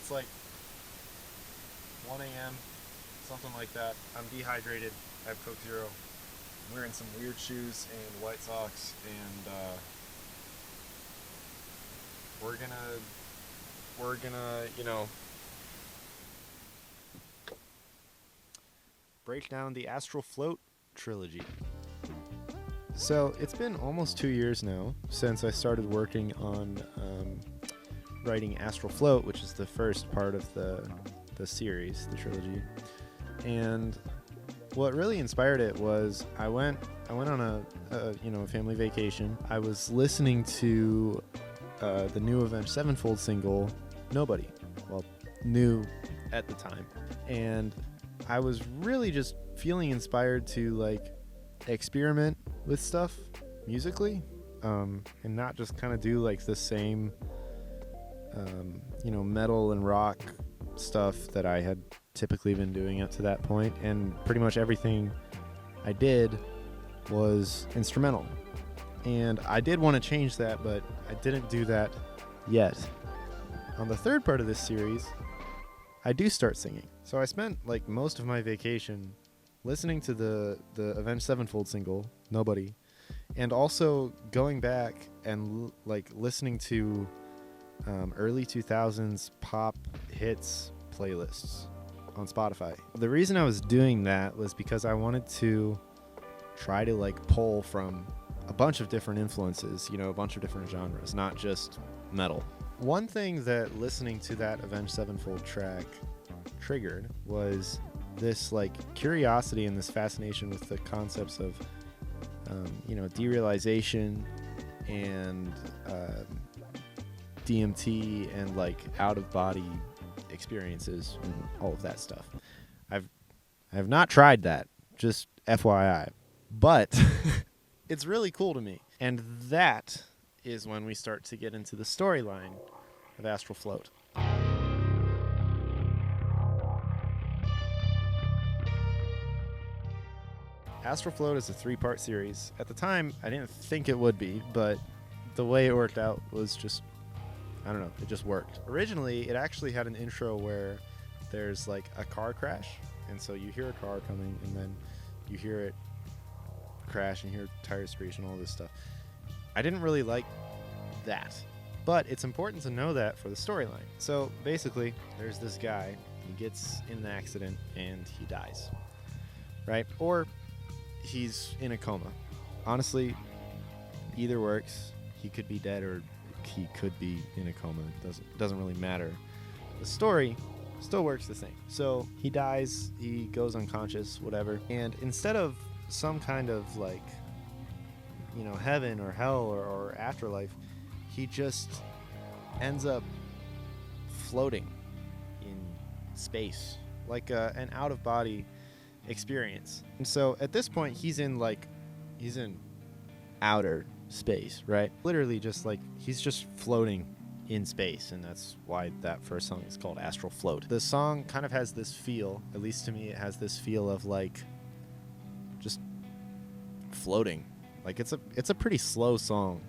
It's like 1 a.m., something like that. I'm dehydrated. I have Coke Zero. I'm wearing some weird shoes and white socks, and we're gonna, break down the Astral Float trilogy. So it's been almost 2 years now since I started working on writing Astral Float, which is the first part of the series, the trilogy. And what really inspired it was I went on a family vacation. I was listening to the new Avenged Sevenfold single, Nobody. Well, new at the time. And I was really just feeling inspired to like experiment with stuff musically, and not just kind of do like the same metal and rock stuff that I had typically been doing up to that point. And pretty much everything I did was instrumental, and I did want to change that, but I didn't do that yet. On the third part of this series, I do start singing. So I spent like most of my vacation listening to the Avenged Sevenfold single, Nobody, and also going back and listening to early 2000s pop hits playlists on Spotify. The reason I was doing that was because I wanted to try to like pull from a bunch of different influences, a bunch of different genres, not just metal. One thing that listening to that Avenged Sevenfold track triggered was this like curiosity and this fascination with the concepts of derealization and DMT and like out of body experiences and all of that stuff. I have not tried that, just FYI, but it's really cool to me. And that is when we start to get into the storyline of Astral Float. Astral Float is a 3-part series. At the time, I didn't think it would be, but the way it worked out was just, I don't know, it just worked. Originally, it actually had an intro where there's like a car crash, and so you hear a car coming, and then you hear it crash and hear tires screech and all this stuff. I didn't really like that, but it's important to know that for the storyline. So basically, there's this guy, he gets in an accident and he dies, right? Or he's in a coma. Honestly, either works. He could be dead or he could be in a coma. It doesn't really matter. The story still works the same. So he dies, he goes unconscious, whatever. And instead of some kind of like, heaven or hell or afterlife, he just ends up floating in space, like an out-of-body experience. And so at this point, he's in outer space, right? Literally just like he's just floating in space, and that's why that first song is called Astral Float. The song kind of has this feel, at least to me, it has this feel of like just floating. Like it's a pretty slow song,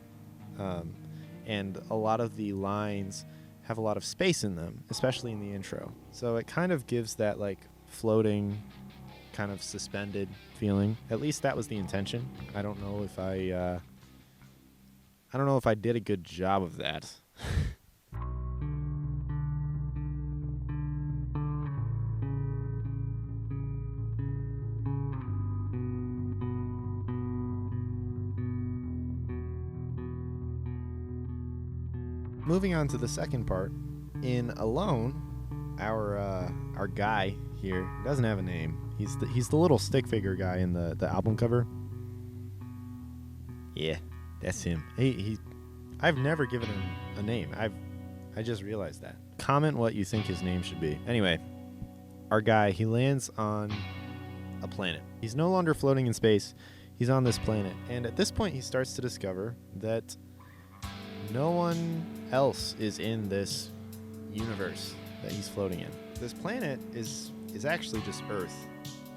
and a lot of the lines have a lot of space in them, especially in the intro. So it kind of gives that like floating, kind of suspended feeling. At least that was the intention. I don't know if I did a good job of that. Moving on to the second part, in Alone, our guy here doesn't have a name. He's the little stick figure guy in the album cover. Yeah, that's him. I've never given him a name. I just realized that. Comment what you think his name should be. Anyway, our guy, he lands on a planet. He's no longer floating in space. He's on this planet, and at this point, he starts to discover that no one else is in this universe that he's floating in. This planet is actually just Earth,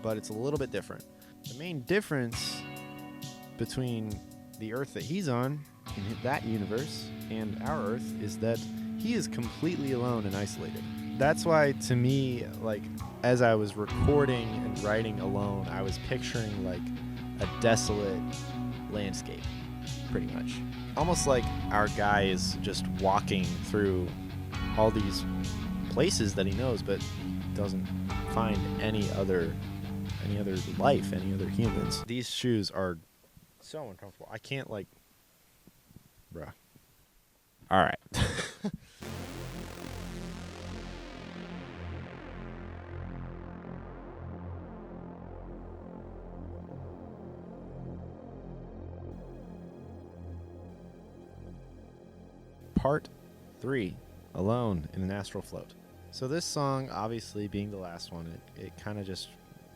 but it's a little bit different. The main difference between the Earth that he's on in that universe and our Earth is that he is completely alone and isolated. that's why, to me, like, as I was recording and writing alone, I was picturing like a desolate landscape, pretty much. Almost like our guy is just walking through all these places that he knows, but doesn't find any other life, any other humans. These shoes are so uncomfortable. I can't, like, bruh. All right. Part 3, Alone in an Astral Float. So this song, obviously being the last one, it kind of just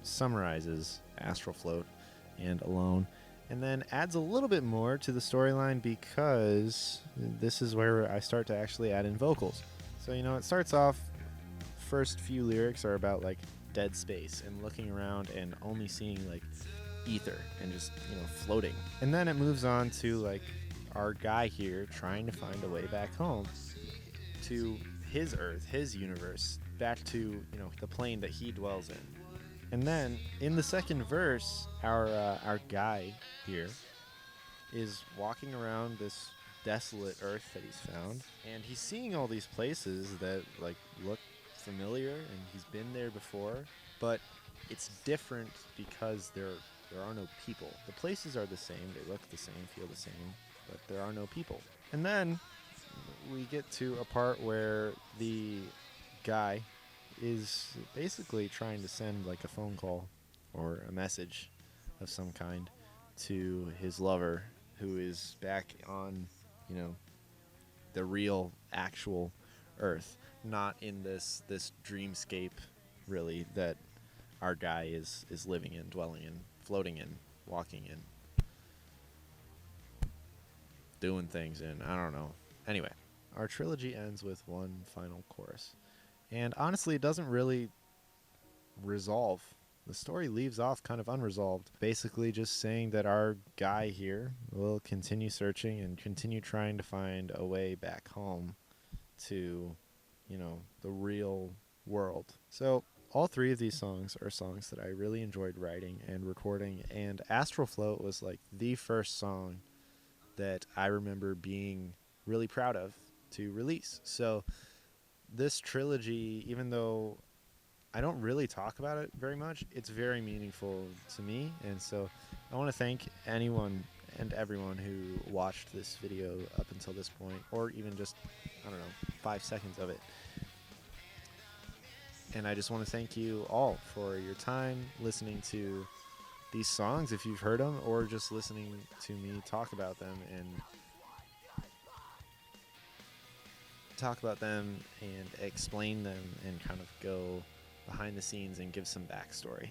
summarizes Astral Float and Alone, and then adds a little bit more to the storyline, because this is where I start to actually add in vocals. So, it starts off, first few lyrics are about like dead space and looking around and only seeing like ether and just, floating. And then it moves on to like our guy here trying to find a way back home to his Earth, his universe, back to, the plane that he dwells in. And then in the second verse, our guy here is walking around this desolate Earth that he's found, and he's seeing all these places that like look familiar, and he's been there before, but it's different because there are no people. The places are the same, they look the same, feel the same, but there are no people. And then we get to a part where the guy is basically trying to send like a phone call or a message of some kind to his lover, who is back on, the real actual Earth, not in this dreamscape really that our guy is living in, dwelling in, floating in, walking in, doing things in. I don't know. Anyway, our trilogy ends with one final chorus. And honestly, it doesn't really resolve. The story leaves off kind of unresolved. Basically just saying that our guy here will continue searching and continue trying to find a way back home to, the real world. So all three of these songs are songs that I really enjoyed writing and recording, and Astral Float was like the first song that I remember being really proud of to release. So this trilogy, even though I don't really talk about it very much, it's very meaningful to me. And so I want to thank anyone and everyone who watched this video up until this point, or even just, 5 seconds of it. And I just want to thank you all for your time listening to these songs, if you've heard them, or just listening to me talk about them and explain them and kind of go behind the scenes and give some backstory.